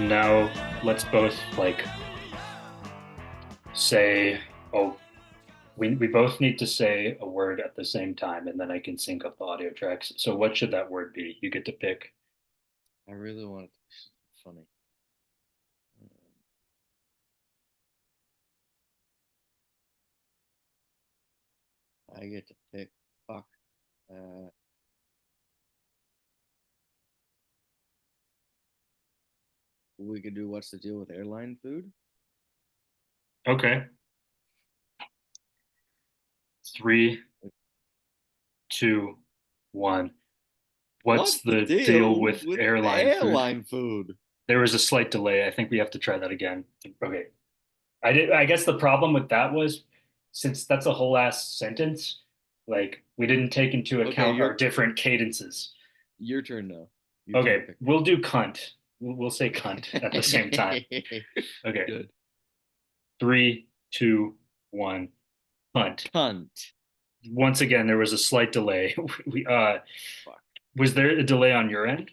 And now let's both like say, oh, we both need to say a word at the same time, and then I can sync up the audio tracks. So what should that word be? You get to pick. I really want it to be something funny. I get to pick. Fuck. Uh, we could do what's the deal with airline food? Okay. Three, two, one. What's What's the the deal deal with with airline food? airline food? There was a slight delay. I think we have to try that again. Okay. I guess the problem with that was since that's a whole ass sentence, like we didn't take into Okay, account our different cadences. your turn now. Your turn to Okay, pick one. we'll do cunt. We'll say cunt at the same time. Okay. Good. Three, two, one. Cunt. Cunt. Once again, there was a slight delay. We Fuck. was there a delay on your end?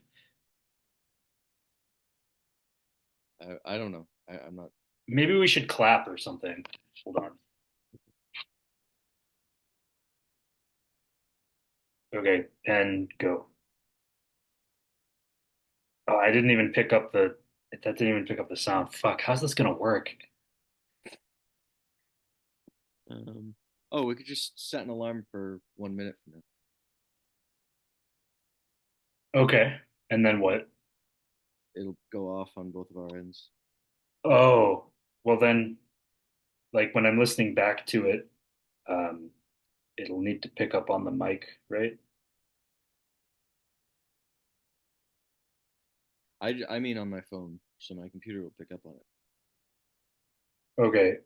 I don't know. I'm not. Maybe we should clap or something. Hold on. Okay, and go. Oh, I didn't even pick up the that didn't even pick up the sound. Fuck, how's this gonna work? Um. Oh, we could just set an alarm for 1 minute from now. Okay, and then what? It'll go off on both of our ends. Oh, well then, like when I'm listening back to it, um, it'll need to pick up on the mic, right? I mean on my phone, so my computer will pick up on it. Okay,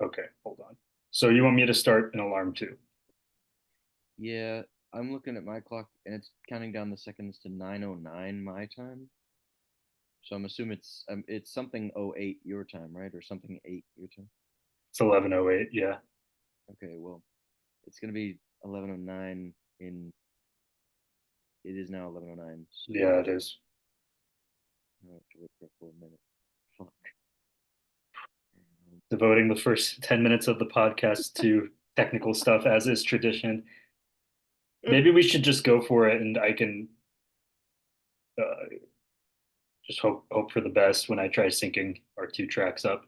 okay, hold on. So you want me to start an alarm too? Yeah, I'm looking at my clock and it's counting down the seconds to 9:09 my time. So I'm assuming it's something 08 your time, right? Or something 8 your time. It's 11:08. Yeah, Okay, well, it's gonna be 11:09 in. It is now 11:09, so yeah, it is. I have to wait for a full minute. Fuck. Devoting the first 10 minutes of the podcast to technical stuff as is tradition. Maybe we should just go for it, and I can just hope for the best when I try syncing our two tracks up.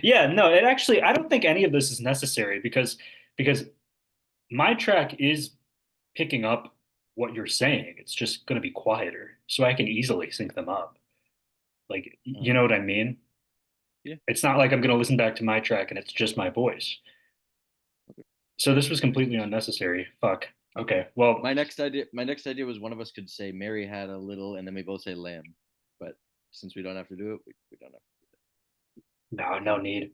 Yeah, no, it actually I don't think any of this is necessary because my track is picking up what you're saying. It's just going to be quieter, so I can easily sync them up. Like, you know Um, what I mean? yeah. It's not like I'm going to listen back to my track and it's just my voice. Okay. So this was Makes completely sense. unnecessary. Fuck. Okay. Okay. Well, My next idea was one of us could say Mary had a little, and then we both say lamb. But since we don't have to do it, we don't have no, no need.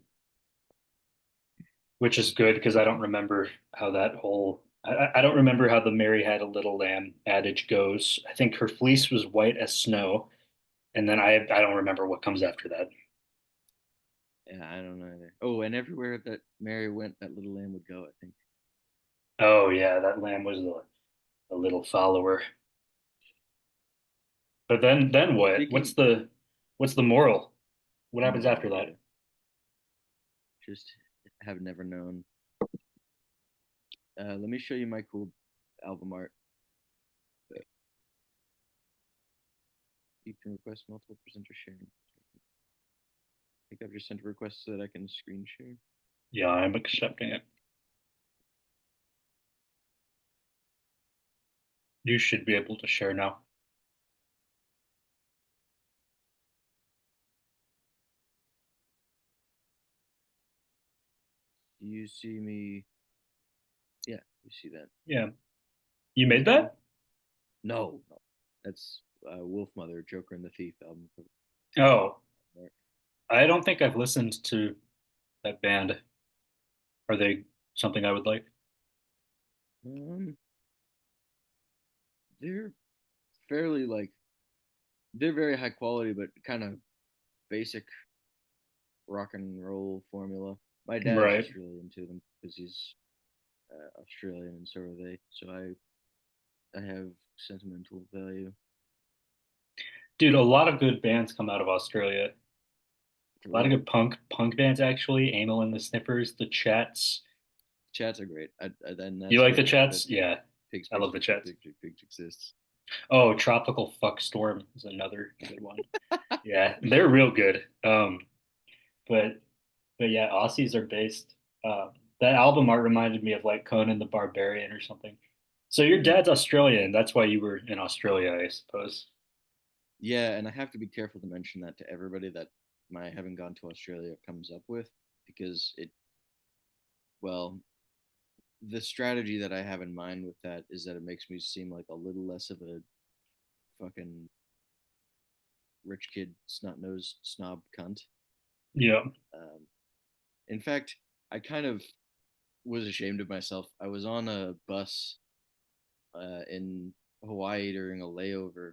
Which is good because I don't remember how that whole I don't remember how the Mary had a little lamb adage goes. I think her fleece was white as snow, and then I don't remember what comes after that. to. Yeah, I don't know either. Oh, and everywhere that Mary went, that little lamb would go, I think. Oh yeah, that lamb was a little follower. But then what? Speaking, What's the moral? What happens no after idea. that? Just have never known. Let me show you my cool album art. You can request multiple presenter sharing. I think I've just sent a request so that I can screen share. Yeah, I'm accepting it. You should be able to share now. Do you see me? Yeah, you see that. Yeah. You Pretty made cool. that? No, no. That's Wolf Mother, Joker and the Thief album. Oh, I don't think I've listened to that band. Are they something I would like? Um, they're fairly like they're very high quality, but kind of basic rock and roll formula. My dad's Right. just really into them because he's Australian and so are they. So I have sentimental value. Dude, a lot of good bands come out of Australia. For A lot of real. good punk bands actually. Amyl and the Sniffers, the Chats. Chats are great. And You that's like the great that Chats? Yeah, Pigs I Pigs love the Pigs Pigs Chats. Pigs Pigs Pigs exists. Oh, Tropical Fuck Storm is another good one. Yeah, they're real good. But but yeah, Aussies are based. That album art reminded me of like Conan the Barbarian or something. So your Hmm. dad's Australian. That's why you were in Australia, I suppose. Yeah, and I have to be careful to mention that to everybody that my having gone to Australia comes up with because well, the strategy that I have in mind with that is that it makes me seem like a little less of a fucking rich kid, snot nosed snob cunt. Yeah. Um, in fact, I kind of was ashamed of myself. I was on a bus in Hawaii during a layover,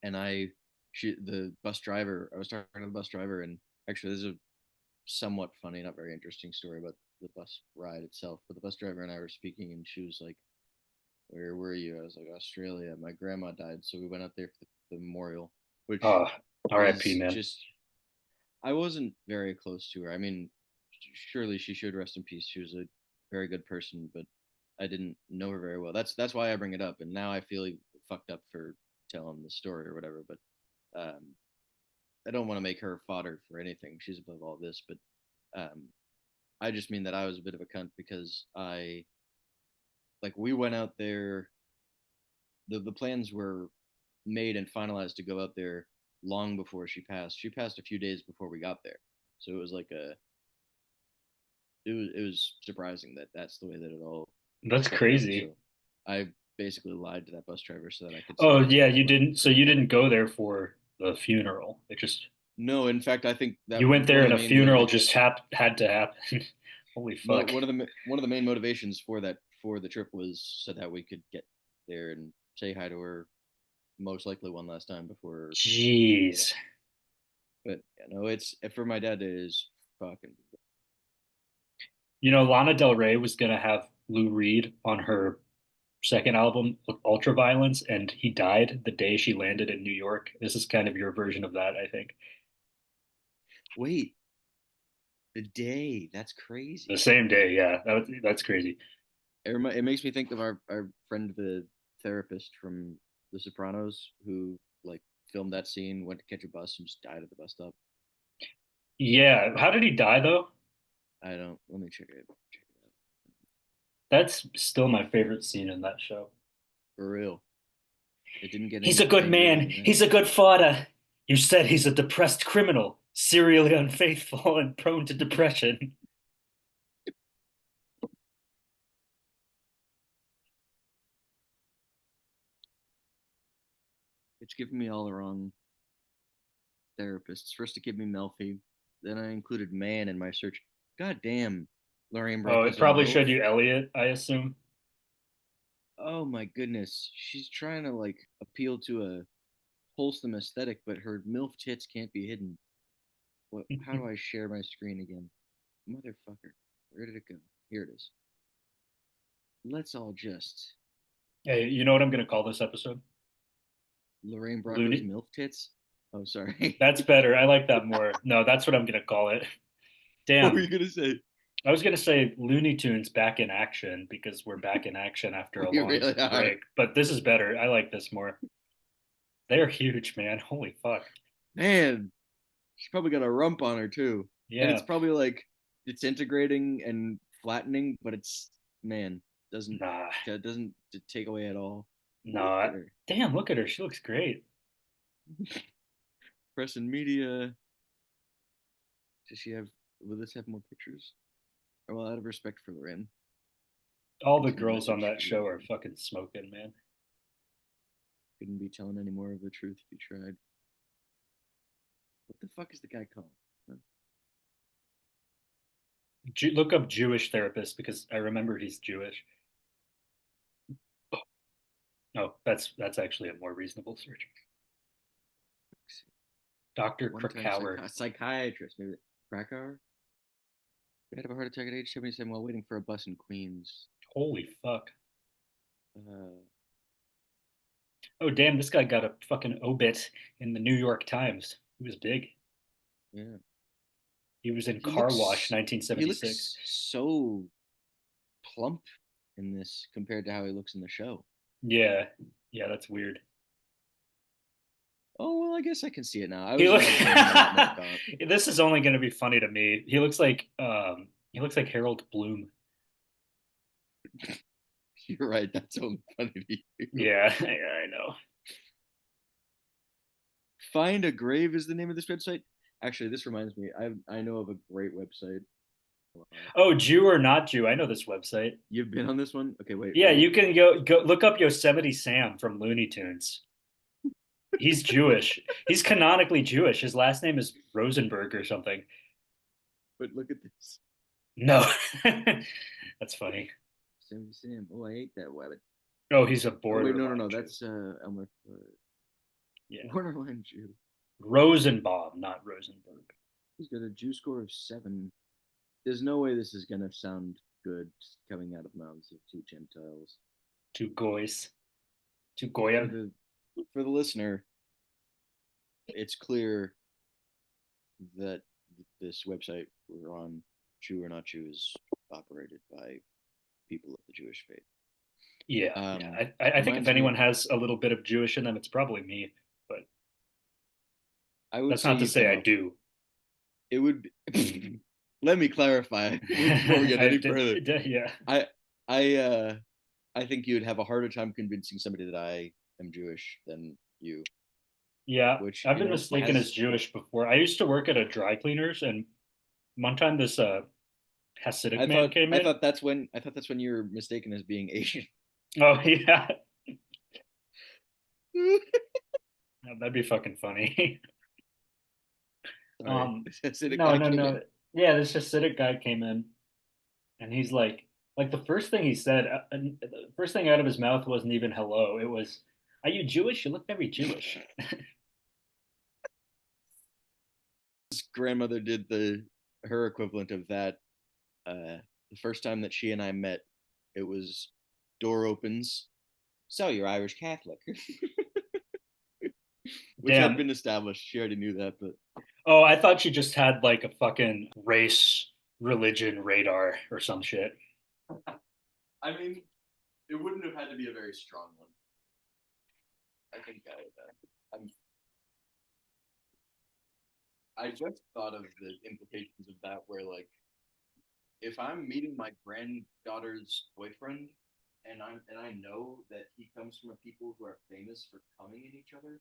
and the bus driver, I was talking to the bus driver, and actually, this is a somewhat funny, not very interesting story about the bus ride itself. But the bus driver and I were speaking, and she was like, "Where were you?" I was like, "Australia. My grandma died, so we went out there for the memorial," which Oh, R.I.P. is man. just I wasn't very close to her. I mean, surely she should rest in peace. She was a very good person, but I didn't know her very well. That's why I bring it up, and now I feel fucked up for telling the story or whatever. But I don't want to make her fodder for anything. She's above all this, but um, I just mean that I was a bit of a cunt because we went out there. The plans were made and finalized to go out there long before she passed. She passed a few days before we got there, so it was like it was surprising that that's the way that it all That's fucked up. crazy. So I basically lied to that bus driver so that I could Oh say yeah, you my didn't. So you grandpa. didn't go there for the funeral. It just No, in fact, I think you that went one there of and the a main funeral just had to happen. Holy fuck. one of the main motivations for the trip was so that we could get there and say hi to her, most likely one last time before she passed. Jeez. But it's for my dad. It is fucking. You know, Lana Del Rey was gonna have Lou Reed on her second album, Ultraviolence, and he died the day she landed in New York. This is kind of your version of that, I think. Wait, the day. That's The crazy. same day, yeah. That's crazy. It makes me think of our friend, the therapist from The Sopranos, who like filmed that scene, went to catch a bus, and just died at the bus stop. Yeah. How did he die though? I don't. Let me check it. Check it out. That's still my favorite scene in that show. For real, it didn't get He's a good any weirder man. than that. He's a good father. You said he's a depressed criminal, serially unfaithful and prone to depression. It's giving me all the wrong therapists. First, it gave me Melfi. Then I included man in my search. God damn, Lorraine Oh, it Bracco's a probably MILF. showed you Elliot, I assume. Oh my goodness, she's trying to like appeal to a wholesome aesthetic, but her MILF tits can't be hidden. What? How do I share my screen again? Motherfucker, where did it go? Here it is. Let's all just Hey, you know what I'm going to call this episode? Lorraine Bracco's Looney. MILF tits. Oh, sorry. That's better. I like that more. No, that's what I'm going to call it. What were Damn. you gonna say? I was going to say Looney Tunes back in action because we're back in action after a We long really are. break. But this is better. I like this more. They're huge, man. Holy fuck. Man, she's probably got a rump on her too, and it's Yeah. probably like disintegrating and flattening, but it's man doesn't Nah. doesn't take away at all. Look Nah. at her. Damn, look at her. She looks great. Press and media. Does she have? Will this have more pictures? Or well, out of respect for Lorraine, All the continue girls on message that show are deleted. fucking smoking, man. Couldn't be telling any more of the truth if you tried. What the fuck is the guy called? Huh? Look up Jewish therapist because I remember he's Jewish. Oh, that's actually a more reasonable search. Dr. One-time Krakauer. psychiatrist. Maybe Bracco died of a heart attack at age 77 while waiting for a bus in Queens. Holy fuck. Uh, Oh, damn, this guy got a fucking obit in the New York Times. He was big. Yeah. He was in He Car Wash looks he 1976. looks so plump in this compared to how he looks in the show. Yeah. Yeah, that's weird. Oh well, I guess I can see it now. I He was look imagining him a lot more gaunt. This is only going to be funny to me. He looks like Harold Bloom. You're right. That's only funny to you. Yeah, yeah, I know. Find a Grave is the name of this website. Actually, this reminds me. I know of a great website. Oh, Jew or not Jew? I know this website. You've been on this one? Okay, wait, Yeah, ready? you can go look up Yosemite Sam from Looney Tunes. He's Jewish. He's canonically Jewish. His last name is Rosenberg or something. But look at this. No. That's funny. Sam Sam. Oh, I ate that rabbit. Oh, he's a Oh wait, no, no, borderline no. Jew. That's Elmer. Yeah. Borderline Jew. Rosenbaum, not Rosenberg. He's got a Jew score of 7. There's no way this is gonna sound good coming out of mouths of two Gentiles. Two goys. Two For goyim. the listener, it's clear that this website we're on, Jew or Not Jew, is operated by people of the Jewish faith. Yeah, yeah. Um, I think if reminds me, anyone has a little bit of Jewish in them, it's probably me. But I would that's say not to you say come I up. do. It would. Let me clarify before we get I any did, further. yeah. I I uh I think you'd have a harder time convincing somebody that I am Jewish than you, Yeah, which I've been mistaken as has. Jewish before. I used to work at a dry cleaners, and one time this Hasidic man came in. I thought that's when you're mistaken as being Asian. Oh yeah, no, that'd be fucking funny. Sorry, this Hasidic No, guy no, came in. no. Yeah, this Hasidic guy came in, and he's like the first thing he said, the first thing out of his mouth wasn't even hello. It was, "Are you Jewish? You look very Jewish." His grandmother did the her equivalent of that. The first time that she and I met, it was door opens. So you're Irish Catholic, which had Damn. been established. She already knew that, but Oh, I thought she just had like a fucking race religion radar or some shit. I mean, it wouldn't have had to be a very strong one. I think I'm I just thought of the implications of that where like if I'm meeting my granddaughter's boyfriend and I know that he comes from a people who are famous for coming in each other,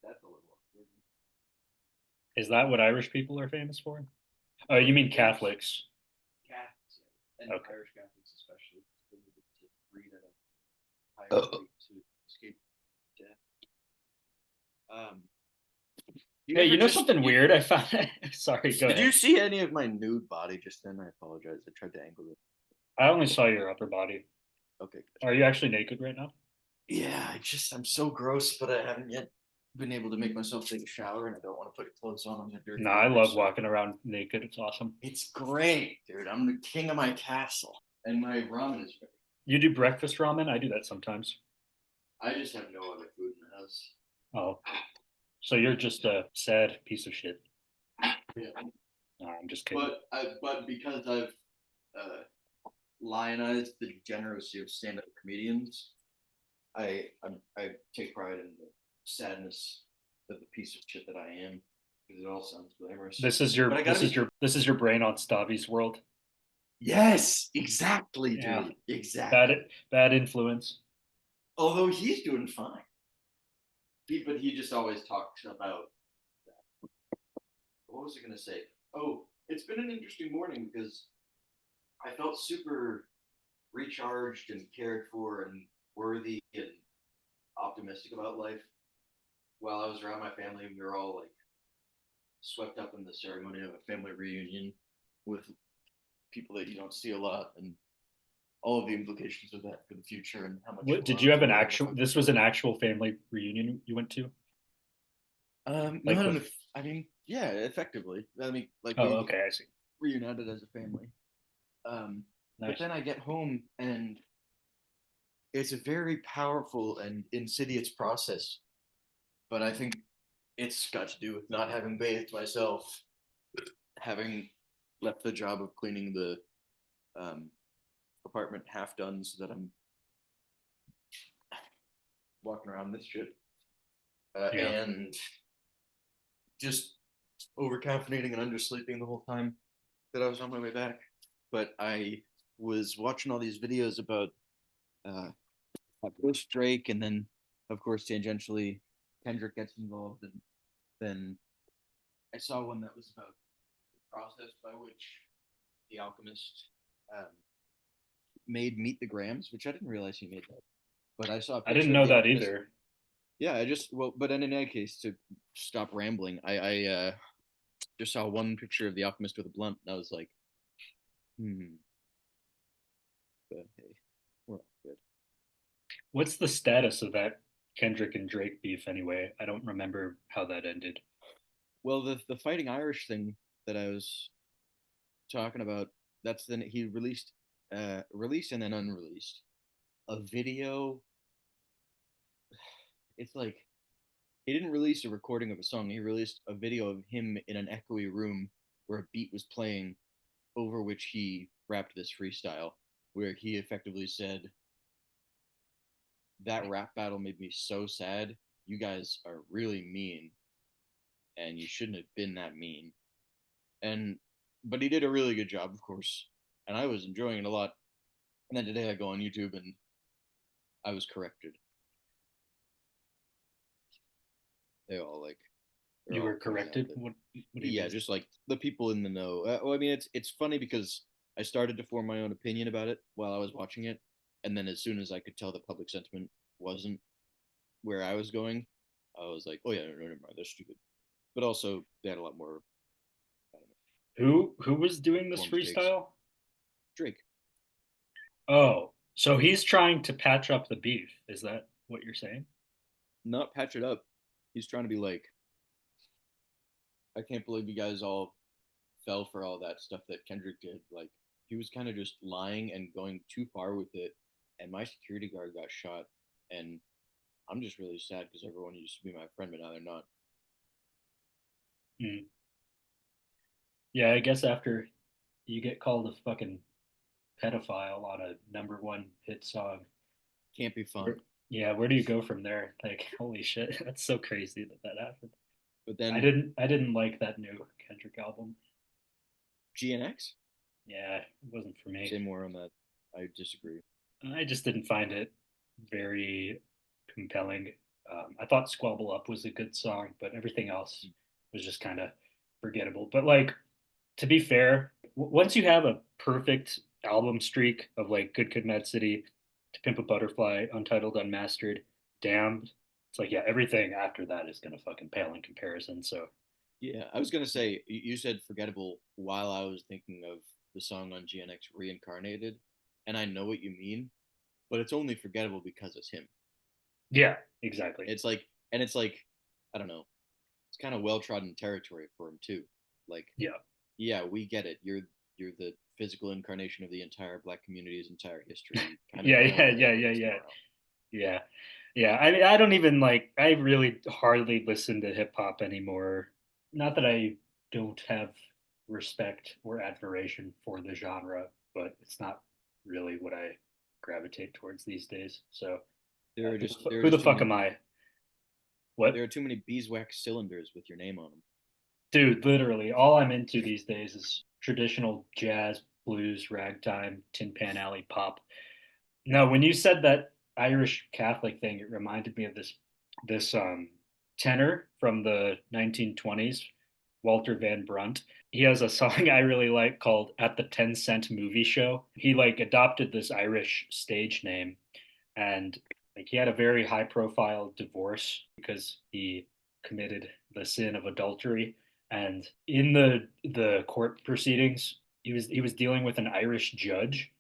that's a little awkward. Is that what Irish people are famous for? Oh, you mean Famous Catholics? Catholics, yeah. And Okay. Irish Catholics especially, they needed to breed at a higher rate to escape death. Um, you Hey, ever you know just something weird? I found. Sorry, go did you ahead. see any of my nude body just then? I apologize. I tried to angle it. I only saw your upper body. Okay, good. Are you actually naked right now? Yeah, I'm so gross, but I haven't yet been able to make myself take a shower, and I don't want to put clothes on. I'm a dirty No, I laundry, love so walking around naked. It's awesome. it's great, dude. I'm the king of my castle, and my ramen is ready. You do breakfast ramen? I do that sometimes. I just have no other food in the house. Oh, so you're just a sad piece of shit. Yeah, No, I'm just kidding. but because I've uh, lionized the degeneracy of stand-up comedians, I take pride in the sadness of the piece of shit that I am because it all sounds glamorous. But I gotta be. This is your brain on Stavi's world. Yes, exactly, Yeah, dude. bad Exactly. bad influence. Although he's doing fine. But he just always talks about that. What was I going to say? Oh, it's been an interesting morning because I felt super recharged and cared for and worthy and optimistic about life while I was around my family. We were all like swept up in the ceremony of a family reunion with people that you don't see a lot and all of the implications of that for the future and how much What did you fun have an whatever the actual? fuck. This was an actual family reunion you went to, like Not with. in I mean, yeah, effectively. I mean, like Oh, we okay, I see. reunited as a family. But Nice. then I get home and it's a very powerful and insidious process, but I think it's got to do with not having bathed myself, having left the job of cleaning the um, apartment half done so that I'm walking around this shit, Yeah. and just over caffeinating and undersleeping the whole time that I was on my way back. But I was watching all these videos about uh, Bush Drake, and then of course tangentially Kendrick gets involved, and then I saw one that was about the process by which the Alchemist um, made Meet the Grams, which I didn't realize he made that. But I saw a I didn't picture of know the that Alchemist. either. Yeah, I just well, but in any case, to stop rambling, I just saw one picture of the Alchemist with a blunt, and I was like, hmm, but hey, we're all good. What's the status of that Kendrick and Drake beef anyway? I don't remember how that ended. Well, the Fighting Irish thing that I was talking about, that's then he released and then unreleased a video. It's like he didn't release a recording of a song. He released a video of him in an echoey room where a beat was playing, over which he rapped this freestyle, where he effectively said, "That rap battle made me so sad. You guys are really mean, and you shouldn't have been that mean." And but he did a really good job, of course, and I was enjoying it a lot. And then today I go on YouTube and I was corrected. They all like they're You were all pointing out corrected? that What do you yeah, mean? just like the people in the know. Well, I mean, it's funny because I started to form my own opinion about it while I was watching it, and then as soon as I could tell the public sentiment wasn't where I was going, I was like, oh yeah, no, never mind, they're stupid. But also, they had a lot more, I don't know, Who was doing this informed takes. freestyle? Drake, Oh, so he's trying to patch up the beef. Is that what you're saying? not patch it up. He's trying to be like, I can't believe you guys all fell for all that stuff that Kendrick did. Like, he was kind of just lying and going too far with it. And my security guard got shot, and I'm just really sad because everyone used to be my friend, but now they're not. Mm. Yeah, I guess after you get called a fucking pedophile on a number one hit song, Can't be fun. where, yeah, where do you go from there? Like, holy shit, that's so crazy that that happened. But I then didn't I didn't like that new Kendrick album. GNX, Yeah, it wasn't for me. say more on that. I disagree. I just didn't find it very compelling. I thought Squabble Up was a good song, but everything else was just kind of forgettable. But like, to be fair, once you have a perfect album streak of like Good Kid, Mad City, To Pimp a Butterfly, Untitled, Unmastered, Damned, it's like yeah, everything after that is gonna fucking pale in comparison. So Yeah, I was gonna say you said forgettable while I was thinking of the song on GNX Reincarnated, and I know what you mean, but it's only forgettable because it's him. yeah, exactly. It's like, and it's like, I don't know, it's kind of well trodden territory for him too. Like, Yeah, yeah, we get it. You're the physical incarnation of the entire black community's entire history. We kind of yeah, know yeah, that yeah, everyone yeah, has yeah. tomorrow. Yeah. Yeah. I mean, I don't even like, I really hardly listen to hip hop anymore. Not that I don't have respect or admiration for the genre, but it's not really what I gravitate towards these days. So, There are who the just too fuck many am I? What? there are too many beeswax cylinders with your name on them. Dude, literally, all I'm into these days is traditional jazz, blues, ragtime, Tin Pan Alley pop. No, when you said that Irish Catholic thing, it reminded me of this tenor from the 1920s, Walter Van Brunt. He has a song I really like called "At the 10 Cent Movie Show." He like adopted this Irish stage name, and like he had a very high profile divorce because he committed the sin of adultery. And in the court proceedings, he was dealing with an Irish judge,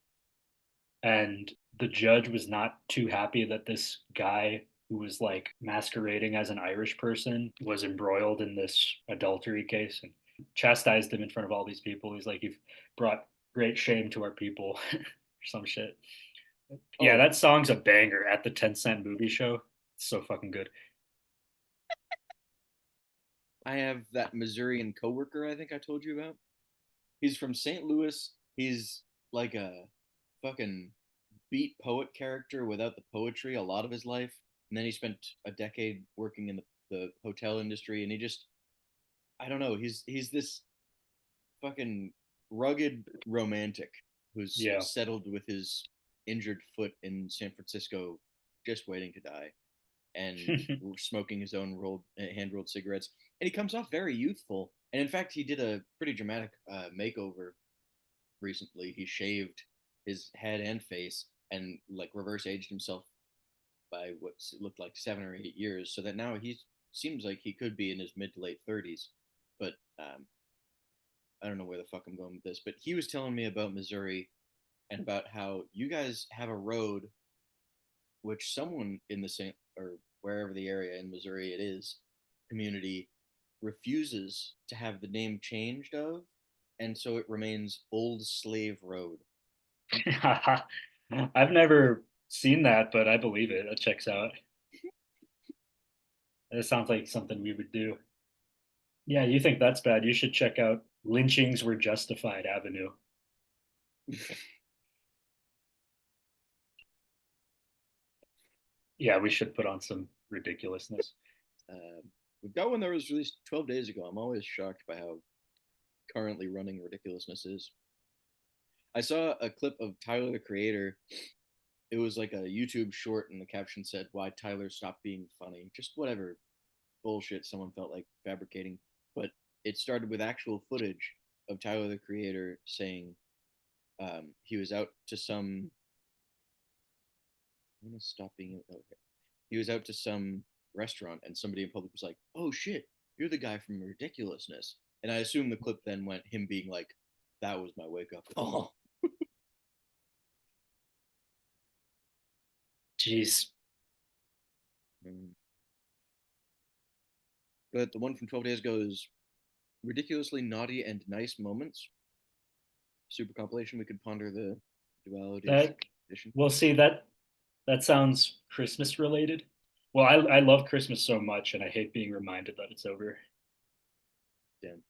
and the judge was not too happy that this guy who was like masquerading as an Irish person was embroiled in this adultery case and chastised him in front of all these people. He's like, "You've brought great shame to our people," or some shit. Yeah, Oh, that song's a banger at the 10 cent movie show. It's so fucking good. I have that Missourian coworker I think I told you about. He's from St. Louis. He's like a fucking beat poet character without the poetry a lot of his life. And then he spent a decade working in the hotel industry and he just I don't know, he's this fucking rugged romantic who's Yeah. settled with his injured foot in San Francisco just waiting to die and smoking his own hand rolled cigarettes. And he comes off very youthful. And in fact, he did a pretty dramatic makeover recently. He shaved his head and face and like reverse aged himself by what looked like 7 or 8 years, so that now he seems like he could be in his mid to late 30s. But I don't know where the fuck I'm going with this. But he was telling me about Missouri and about how you guys have a road which someone in the same or wherever the area in Missouri it is community refuses to have the name changed of, and so it remains Old Slave Road. I've never seen that, but I believe it. It checks out. It sounds like something we would do. Yeah, you think that's bad? You should check out Lynchings Were Justified Avenue. Yeah, we should put on some ridiculousness. Uh, we've got one that was released 12 days ago. I'm always shocked by how currently running ridiculousness is. I saw a clip of Tyler the Creator. It was like a YouTube short, and the caption said, "Why Tyler stopped being funny." Just whatever bullshit someone felt like fabricating. But it started with actual footage of Tyler the Creator saying he was out to some. I'm gonna stop being. Okay. He was out to some restaurant, and somebody in public was like, "Oh shit, you're the guy from Ridiculousness." And I assume the clip then went him being like, "That was my wake up call." Jeez. But the one from 12 days ago is ridiculously naughty and nice moments. Super compilation. We could ponder the duality of That edition. we'll see that sounds Christmas related. Well, I love Christmas so much and I hate being reminded that it's over. Damn.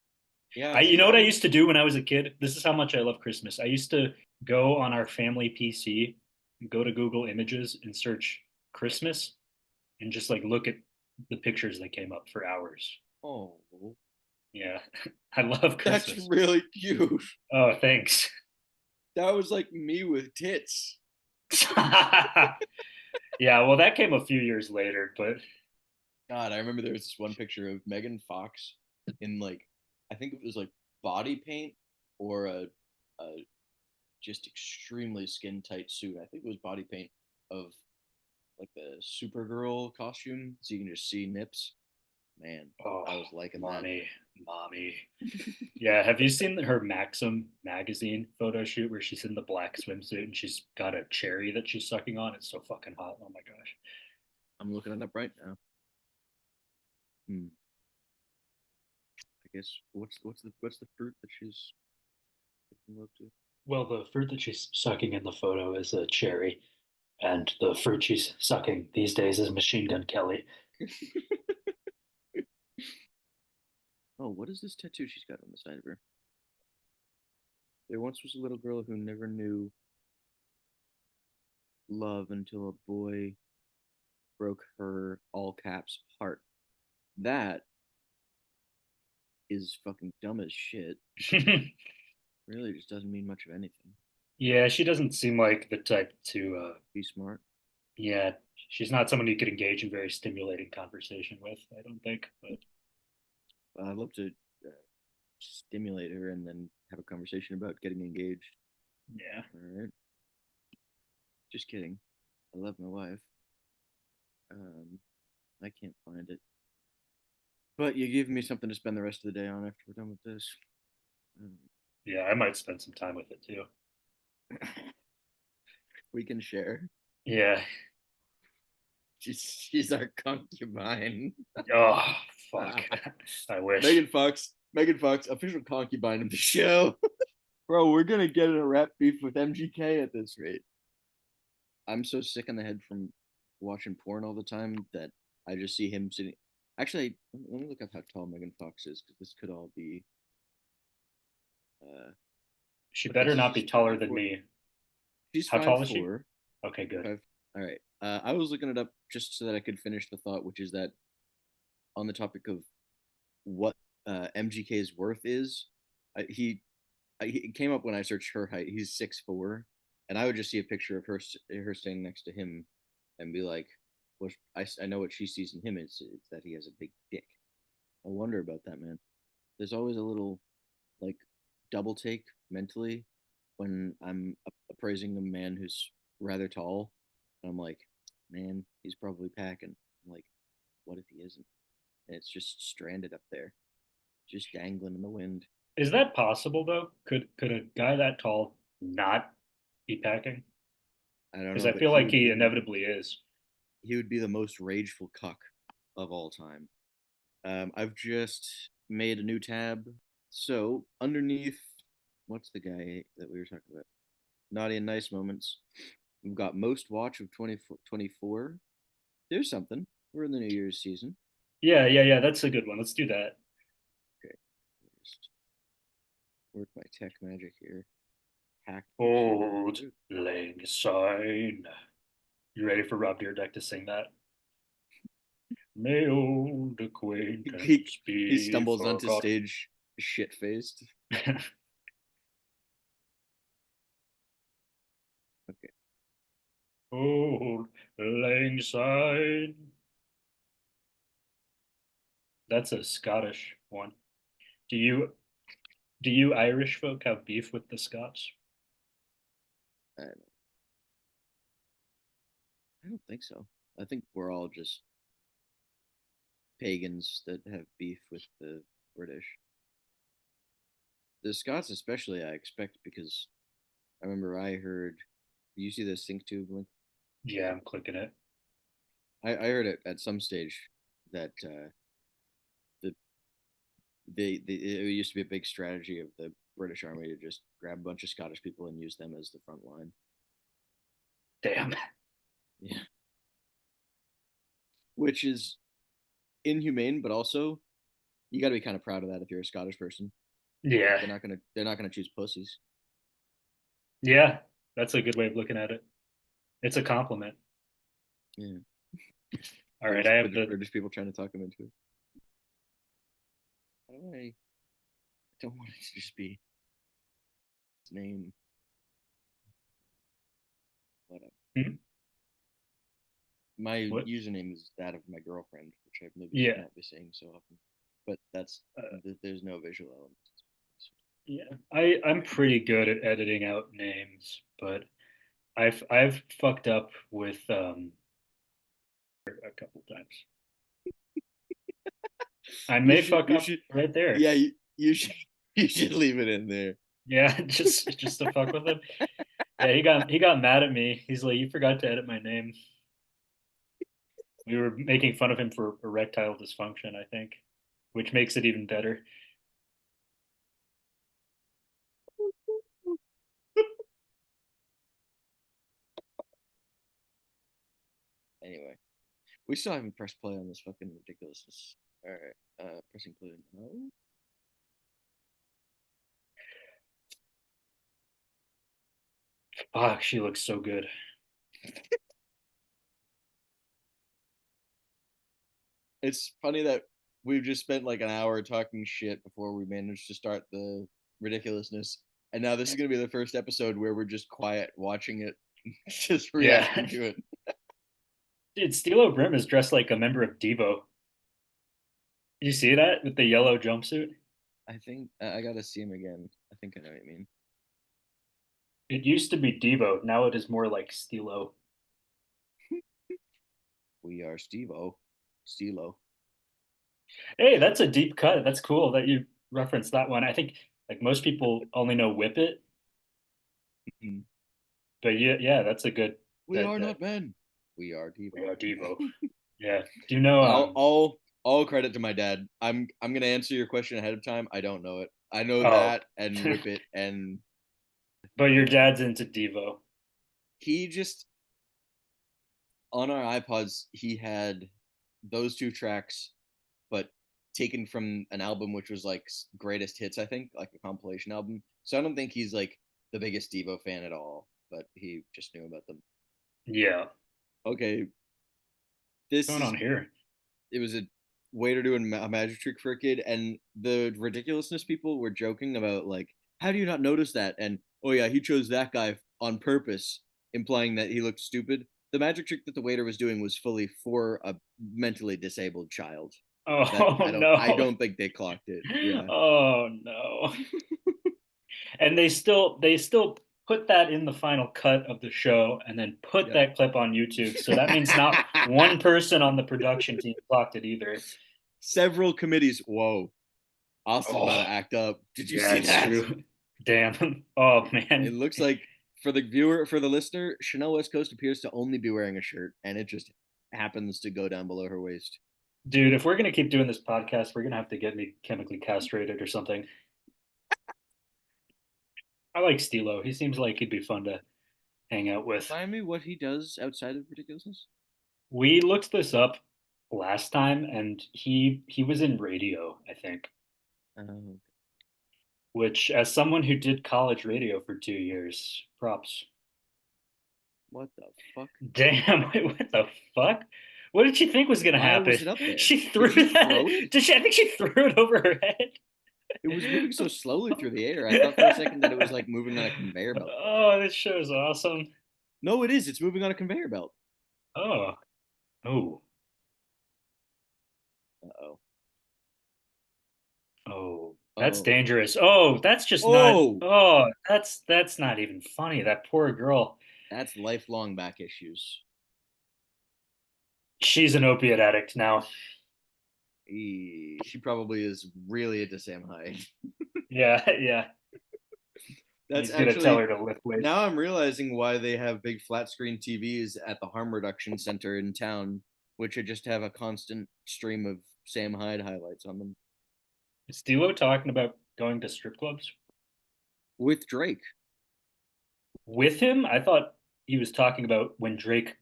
Yeah, I you know what I I'm. used to do when I was a kid? This is how much I love Christmas. I used to go on our family PC, go to Google Images and search Christmas and just like look at the pictures that came up for hours. Oh, Yeah. I love that's Christmas. really cute. Oh, thanks. That was like me with tits. Yeah, well that came a few years later, but God, I remember there was this one picture of Megan Fox in like, I think it was like body paint or a just extremely skin tight suit. I think it was body paint of like the Supergirl costume, so you can just see nips. Man, oh, I was liking that. mommy, mommy. Yeah, have you seen her Maxim magazine photo shoot where she's in the black swimsuit and she's got a cherry that she's sucking on? It's so fucking hot. Oh my gosh. I'm looking it up right now. Hmm. I guess what's the fruit that she's looking up to? Well, the fruit that she's sucking in the photo is a cherry, and the fruit she's sucking these days is Machine Gun Kelly. Oh, what is this tattoo she's got on the side of her? There once was a little girl who never knew love until a boy broke her all caps heart. That is fucking dumb as shit. Really just doesn't mean much of anything. Yeah, she doesn't seem like the type to, Be smart. yeah, she's not someone you could engage in very stimulating conversation with, I don't think. But I'd love to uh, stimulate her and then have a conversation about getting engaged. yeah. All right. Just kidding. I love my wife. Um, I can't find it. But you give me something to spend the rest of the day on after we're done with this. Um, Yeah, I might spend some time with it too. we can share. Yeah. She's our concubine. Oh, fuck. I wish. Megan Fox. Megan Fox, official concubine of the show. Bro, we're gonna get in a rap beef with MGK at this rate. I'm so sick in the head from watching porn all the time that I just see him sitting. Actually, let me look up how tall Megan Fox is because this could all be. Uh, She okay, better so not be she's taller five than four. me. She's How five tall is she? four. Okay, good. Five. All right. I was looking it up just so that I could finish the thought, which is that on the topic of what MGK's worth is, he came up when I searched her height. He's 6'4", and I would just see a picture of her standing next to him, and be like, "Well, I know what she sees in him is it's that he has a big dick." I wonder about that, man. There's always a little like double take mentally when I'm appraising a man who's rather tall, and I'm like, "Man, he's probably packing." I'm like, what if he isn't? And it's just stranded up there, just dangling in the wind. Is that possible though? Could a guy that tall not be packing? I don't Because know, I but feel like he inevitably is. he would be the most rageful cuck of all time. I've just made a new tab. So underneath, what's the guy that we were talking about? Naughty and nice moments. We've got most watch of 2024. There's something. We're in the New Year's season. Yeah, yeah, yeah. That's a good one. Let's do that. Okay, just work my tech magic here. Hack the shit out Old of it. lang syne. You ready for Rob Deerdeck to sing that? May old He acquaintance he be stumbles onto forgot. stage shit faced. Okay. Old lang syne. That's a Scottish one. Do you do you Irish folk have beef with the Scots? I don't think so. I think we're all just pagans that have beef with the British. The Scots, especially, I expect because I remember I heard. Do you see the sync tube link? Yeah, I'm clicking it. I heard it at some stage that the it used to be a big strategy of the British Army to just grab a bunch of Scottish people and use them as the front line. Damn. Yeah, which is inhumane, but also you got to be kind of proud of that if you're a Scottish person. Yeah. They're not gonna choose pussies. Yeah. That's a good way of looking at it. It's a compliment. Yeah, All right, there's I have British the British people trying to talk them into it. How do I don't want it to just be his name. Whatever. hmm? My What? username is that of my girlfriend, which I maybe should Yeah. not be saying so often. But that's Uh, there's no visual element. yeah. I'm pretty good at editing out names, but I've fucked up with a couple times. I You may should fuck you up should right there. yeah you should you should leave it in there. Yeah, just to fuck with him. Yeah, he got mad at me. He's like, "You forgot to edit my name." We were making fun of him for erectile dysfunction, I think, which makes it even better. Anyway, we still haven't pressed play on this fucking ridiculousness. All right, pressing play now. Fuck, she looks so good. It's funny that we've just spent like an hour talking shit before we managed to start the ridiculousness, and now this is gonna be the first episode where we're just quiet watching it, just Yeah. reacting to it. Dude, Stilo Brim is dressed like a member of Devo. You see that with the yellow jumpsuit? I think I gotta see him again. I think I know what you mean. It used to be Devo. Now it is more like Stilo. We are Steve-O. Stilo. Hey, that's a deep cut. That's cool that you referenced that one. I think like most people only know Whip It, but yeah, yeah, that's a good We that are that not men. We are we Devo. are Devo. Yeah. Do you know All credit to my dad. I'm gonna answer your question ahead of time. I don't know it. I know oh, that and Whip It and but your dad's into Devo. he just on our iPods, he had those two tracks, but taken from an album which was like greatest hits, I think, like a compilation album. So I don't think he's like the biggest Devo fan at all, but he just knew about them. Yeah. Okay, What's this going on is here? it was a way to do a magic trick for a kid, and the ridiculousness people were joking about like, how do you not notice that? And oh yeah, he chose that guy on purpose, implying that he looked stupid. The magic trick that the waiter was doing was fully for a mentally disabled child. That Oh I no. don't think they clocked it. Yeah. Oh no. And they still put that in the final cut of the show and then put Yep. that clip on YouTube. So that means not one person on the production team clocked it either. Several committees. Whoa, Austin's about to Oh, act up. Did you yeah, see it's that? true. Damn. Oh It man. looks like for the viewer, for the listener, Chanel West Coast appears to only be wearing a shirt, and it just happens to go down below her waist. Dude, if we're gonna keep doing this podcast, we're gonna have to get me chemically castrated or something. I like Stilo. He seems like he'd be fun to hang out with. Remind me what he does outside of ridiculousness. We looked this up last time and he was in radio, I think. Oh, Which, as someone who did college radio for 2 years, props. what the fuck? Damn, wait, what the fuck? What did she think was gonna Why happen? was it up there? She Did threw she that. throw it? Did she? I think she threw it over her head. It was moving so slowly through the air. I thought for a second that it was like moving on a conveyor belt. Oh, this show is awesome. No, it is. It's moving on a conveyor belt. Oh, oh, Uh-oh. oh. That's Oh. dangerous. Oh, that's just not. Oh, Oh, that's not even funny. That poor girl. that's lifelong back issues. She's an opiate addict now. She probably is really into Sam Hyde. Yeah, yeah. That's He's gonna tell actually her to lift weights. now I'm realizing why they have big flat screen TVs at the harm reduction center in town, which would just have a constant stream of Sam Hyde highlights on them Is Stilo talking about going to strip clubs with Drake. with him? I thought he was talking about when Drake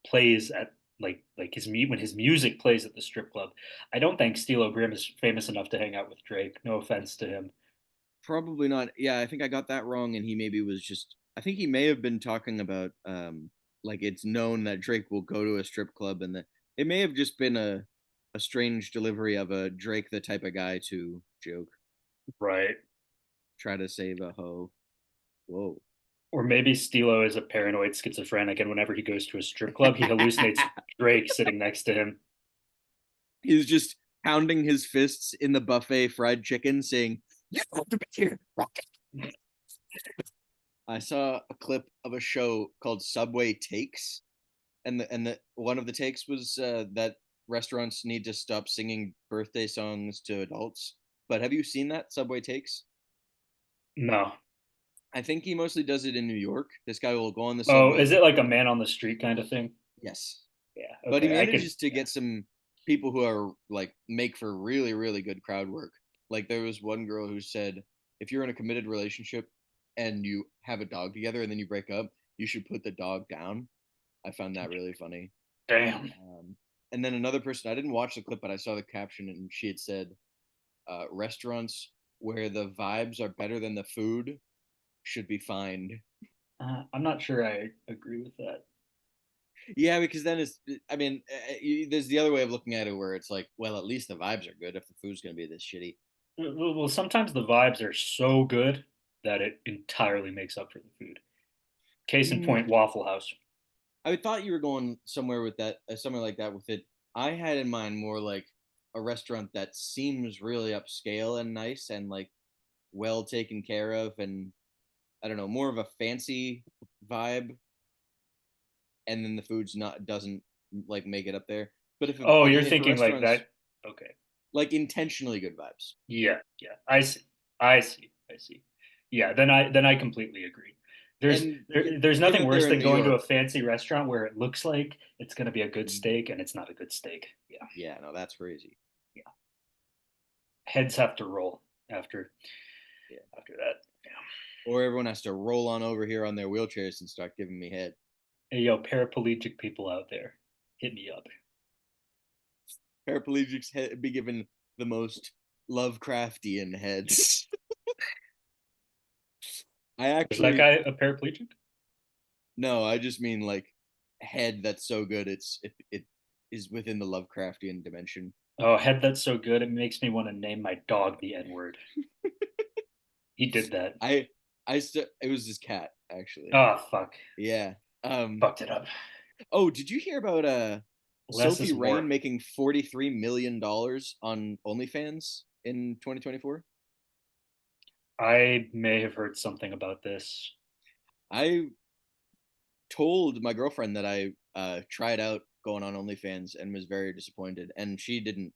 plays at like when his music plays at the strip club. I don't think Stilo Grimm is famous enough to hang out with Drake. No offense to him. Probably not. Yeah, I think I got that wrong, and he maybe was just. I think he may have been talking about like it's known that Drake will go to a strip club, and that it may have just been a strange delivery of a Drake the type of guy to joke, Right. try to save a hoe. Whoa. Or maybe Stilo is a paranoid schizophrenic, and whenever he goes to a strip club, he hallucinates Drake sitting next to him. He's just pounding his fists in the buffet fried chicken, saying, "You have to be here." I saw a clip of a show called Subway Takes, and the one of the takes was that restaurants need to stop singing birthday songs to adults. But have you seen that Subway Takes? No. I think he mostly does it in New York. This guy will go on the Oh, subway. is it like a man on the street kind of thing? Yes, Yeah. but he Okay. I can. manages to Yeah. get some people who are like make for really good crowd work. Like there was one girl who said, if you're in a committed relationship and you have a dog together and then you break up, you should put the dog down. I found that really funny. Damn. Um, and then another person, I didn't watch the clip, but I saw the caption and she had said, restaurants where the vibes are better than the food should be fined. I'm not sure I agree with that. Yeah, because then it's, I mean, there's the other way of looking at it where it's like, well, at least the vibes are good if the food's going to be this shitty. Well, sometimes the vibes are so good that it entirely makes up for the food. Case in Mm, point, Waffle House. I thought you were going somewhere with that, somewhere like that with it. I had in mind more like a restaurant that seems really upscale and nice and like well taken care of, and I don't know, more of a fancy vibe, and then the food's not doesn't like make it up there. But Oh, you're if a thinking like restaurant's that. Okay. like intentionally good vibes, Yeah, yeah. I see. I see. I see. Yeah, then I completely agree. and There's nothing given worse they're in than New going to a York, fancy restaurant where it looks like it's going to be a good mm, steak and it's not a good steak. Yeah. yeah, no, that's crazy. Yeah. Heads have to roll after Yeah, after that. Yeah. or everyone has to roll on over here on their wheelchairs and start giving me head. Hey, yo, paraplegic people out there. hit me up. Paraplegics be given the most Lovecraftian heads. I Is that actually guy a paraplegic? no, I just mean like head that's so good it is within the Lovecraftian dimension. Oh, head that's so good it makes me want to name my dog the N word. He did that. I it was this cat actually. Oh fuck. Yeah. Um. Fucked it up. Oh, did you hear about Less Sophie is more. Rain making $43 million on OnlyFans in 2024? I may have heard something about this. I told my girlfriend that I tried out going on OnlyFans and was very disappointed, and she didn't.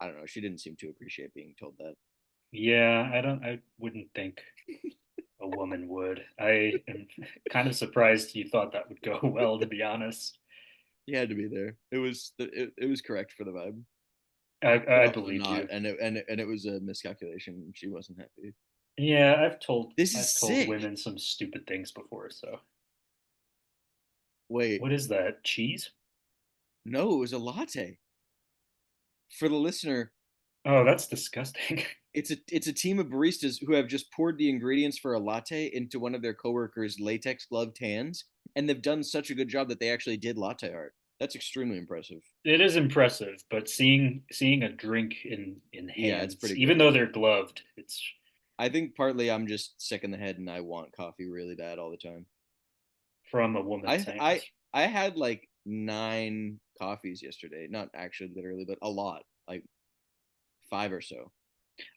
I don't know. She didn't seem to appreciate being told that. Yeah, I wouldn't think a woman would. I am kind of surprised you thought that would go well, to be honest. He had to be there. It was correct for the vibe, but I also believe not, you. and it was a miscalculation. She wasn't happy. Yeah, This is I've told sick. women some stupid things before, so Wait, what is that? Cheese? no, it was a latte. For the listener, Oh, that's disgusting. it's a team of baristas who have just poured the ingredients for a latte into one of their coworkers' latex gloved hands, and they've done such a good job that they actually did latte art. That's extremely impressive. It is impressive, but seeing a drink in Yeah, it's hands, pretty even great. though they're gloved, it's I think partly I'm just sick in the head and I want coffee really bad all the time. from a woman's I I hands. I had like 9 coffees yesterday. Not actually literally, but a lot, like five or so.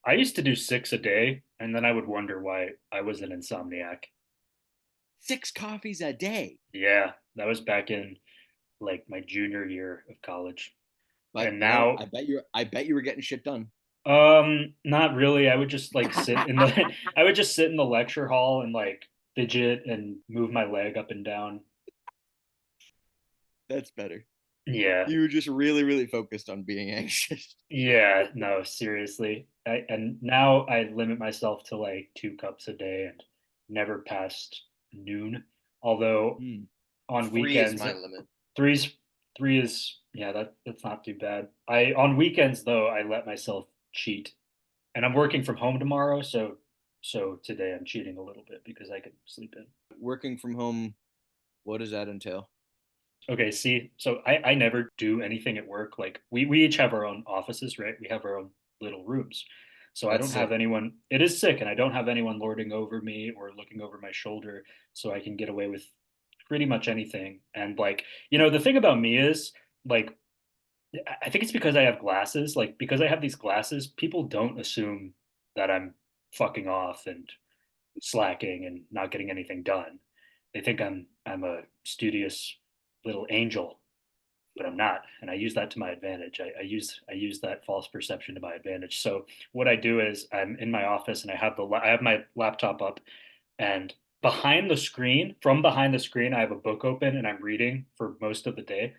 I used to do six a day, and then I would wonder why I was an insomniac. 6 coffees a day. Yeah, that was back in like my junior year of college. But And you know, now, I bet you were getting shit done. not really. I would just like sit in the I would just sit in the lecture hall and like fidget and move my leg up and down. That's better. Yeah. You were just really, really focused on being anxious. Yeah, no, seriously. And now I limit myself to like 2 cups a day and never past noon. Although Hmm. on 3 is weekends, my limit. three's three is yeah, that's not too bad. I on weekends though, I let myself cheat. And I'm working from home tomorrow, so today I'm cheating a little bit because I can sleep in. Working from home, what does that entail? Okay, see, so I never do anything at work. Like we each have our own offices, right? We have our own little rooms. So I That's don't have sick. anyone, it is sick, and I don't have anyone lording over me or looking over my shoulder, so I can get away with pretty much anything. And like, the thing about me is like I think it's because I have glasses. Like because I have these glasses, people don't assume that I'm fucking off and slacking and not getting anything done. They think I'm a studious little angel, but I'm not, and I use that to my advantage. I use that false perception to my advantage. So what I do is I'm in my office and I have my laptop up, and from behind the screen, I have a book open and I'm reading for most of the day,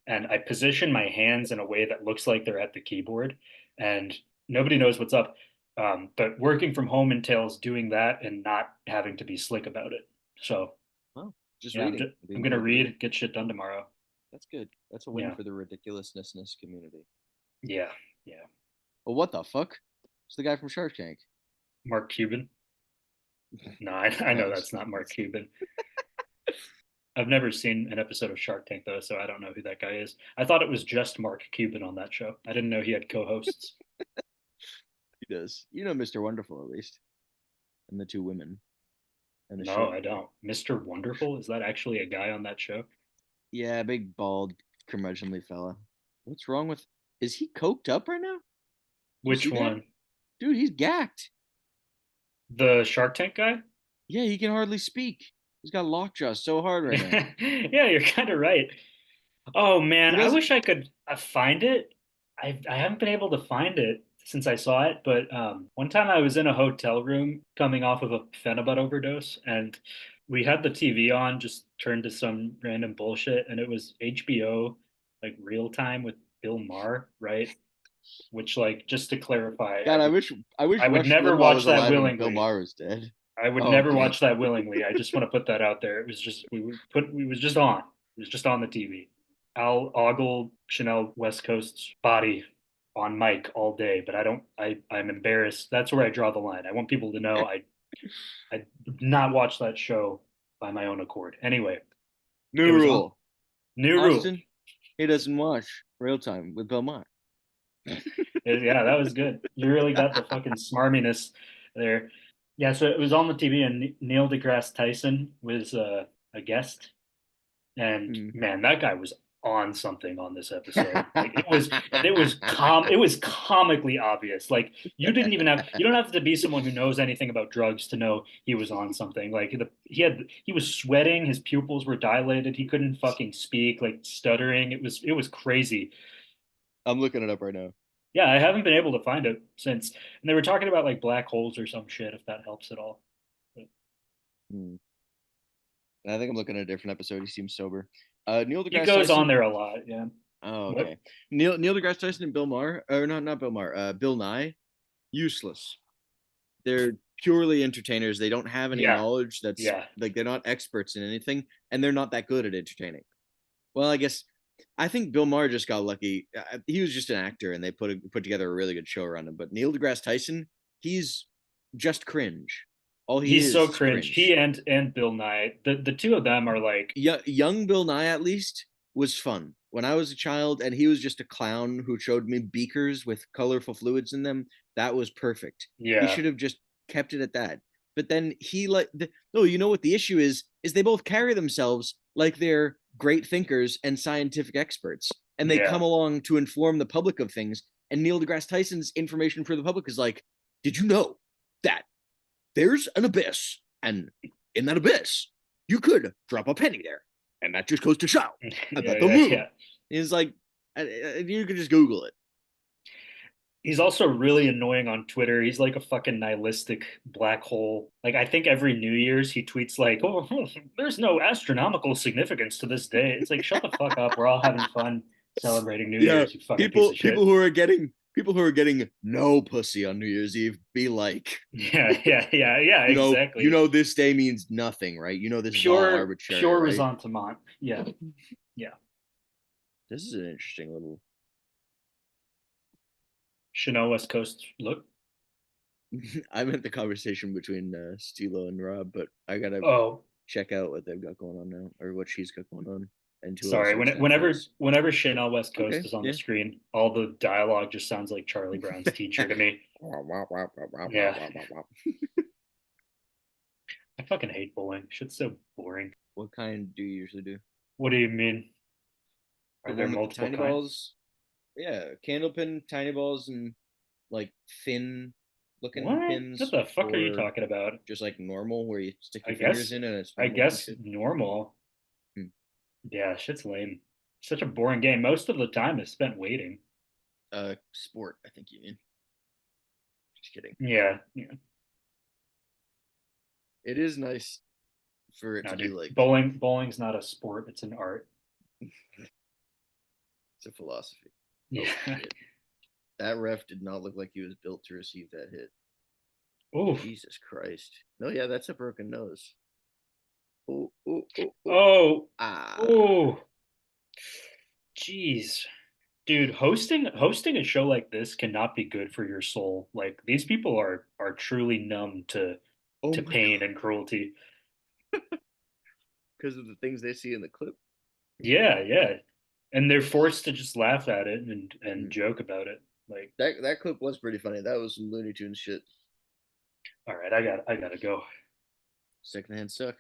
and I position my hands in a way that looks like they're at the keyboard, and nobody knows what's up. But working from home entails doing that and not having to be slick about it. So Oh, just yeah, reading, I'm being gonna able to read. read, get shit done tomorrow. That's good. That's a win Yeah, for the ridiculousness community. yeah, yeah. Well, what the fuck? It's the guy from Shark Tank. Mark Cuban. No, I know Nice. that's not Mark Cuban. I've never seen an episode of Shark Tank though, so I don't know who that guy is. I thought it was just Mark Cuban on that show. I didn't know he had co-hosts. He does. You know Mr. Wonderful at least, and the two women and the No, short I guy. don't. Mr. Wonderful? Is that actually a guy on that show? Yeah, big bald curmudgeonly fella. What's wrong with? Is he coked up right now? Do you Which see that, one? dude? He's gacked. The Shark Tank guy? Yeah, he can hardly speak. He's got lockjaw so hard right now. Yeah, you're kind of right. Oh man, He I does. wish I could find it. I haven't been able to find it since I saw it, but one time I was in a hotel room coming off of a phenibut overdose, and we had the TV on, just turned to some random bullshit, and it was HBO, like Real Time with Bill Maher, right? Which, like, just to clarify, God, I wish I would Rush never Limbaugh watch was that alive and Bill willingly. Maher was dead. I would Oh never God. watch that willingly. I just want to put that out there. It was just we would put it was just on. It was just on the TV. I'll ogle Chanel West Coast's body on mic all day, but I don't. I'm embarrassed. That's where I draw the line. I want people to know I did not watch that show by my own accord. Anyway, it New was on. rule. New rule. Austin, he doesn't watch real time with Bill Maher. Yeah, that was good. You really got the fucking smarminess there. Yeah, so it was on the TV, and Neil deGrasse Tyson was a guest, and Mm. man, that guy was on something on this episode. Like it was comically obvious. Like you don't have to be someone who knows anything about drugs to know he was on something. Like he was sweating, his pupils were dilated, he couldn't fucking speak, like stuttering. It was crazy. I'm looking it up right now. Yeah, I haven't been able to find it since. And they were talking about like black holes or some shit, if that helps at all. But Hmm. I think I'm looking at a different episode. He seems sober. Neil he deGrasse goes on Tyson. there a lot. Yeah. Oh, What? okay. Neil deGrasse Tyson and Bill Maher, or not Bill Maher. Bill Nye, useless. They're purely entertainers. They don't have any Yeah. knowledge. That's Yeah. like they're not experts in anything, and they're not that good at entertaining. Well, I guess I think Bill Maher just got lucky. He was just an actor, and they put together a really good show around him. But Neil deGrasse Tyson, he's just cringe. All he He's so is cringe. He cringe. and Bill Nye, the two of them are like, Young Bill Nye, at least, was fun when I was a child, and he was just a clown who showed me beakers with colorful fluids in them. That was perfect. He yeah, should have just kept it at that. But then no, you know what the issue is? Is they both carry themselves like they're great thinkers and scientific experts, and they yeah, come along to inform the public of things. And Neil deGrasse Tyson's information for the public is like, did you know that there's an abyss, and in that abyss, you could drop a penny there, and that just goes to show yeah, that the yeah, moon yeah. is like you could just Google it. He's also really annoying on Twitter. He's like a fucking nihilistic black hole. Like I think every New Year's he tweets like, "Oh, there's no astronomical significance to this day." It's like, shut the fuck up. We're all having fun celebrating New Yeah, Year's. You fucking piece of shit. people who are getting no pussy on New Year's Eve be like, Yeah, yeah, yeah, yeah. you Exactly. know this day means nothing, right? You know this is all arbitrary, Pure right? ressentiment. Yeah, yeah. This is an interesting little. Chanel West Coast look. I meant the conversation between Stilo and Rob, but I gotta Oh, check out what they've got going on now, or what she's got going on, and to sorry. also extend thoughts. Whenever Chanel West Coast Okay, is on the yeah. screen, all the dialogue just sounds like Charlie Brown's teacher to me. Yeah, I fucking hate bowling. Shit's so boring. What kind do you usually do? What do you mean? The Are there one with the multiple tiny kinds? balls? Yeah, candlepin, tiny balls, and like thin looking What? What pins, the fuck are you or talking about? just like normal where you stick I your fingers guess in and it's I normal looking guess shit. normal. Hmm. Yeah, shit's lame. Such a boring game. Most of the time is spent waiting. Sport, I think you mean. Just kidding. Yeah, yeah. It is nice for it No, to be dude. like Bowling's not a sport. It's an art. it's a philosophy. Yeah. Oh shit. That ref did not look like he was built to receive that hit. Oof. Jesus Christ. No, yeah, that's a broken nose. Oh, oh, oh, oh. Oh. Ah. Oh. Jeez. Dude, hosting a show like this cannot be good for your soul. Like these people are truly numb Oh to my God. pain and cruelty. Because of the things they see in the clip. Yeah, yeah. And they're forced to just laugh at it and Mm. joke about it. Like, That clip was pretty funny. That was some Looney Tunes shit. all right, I gotta go. Secondhand suck.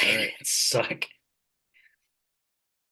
All right. Suck.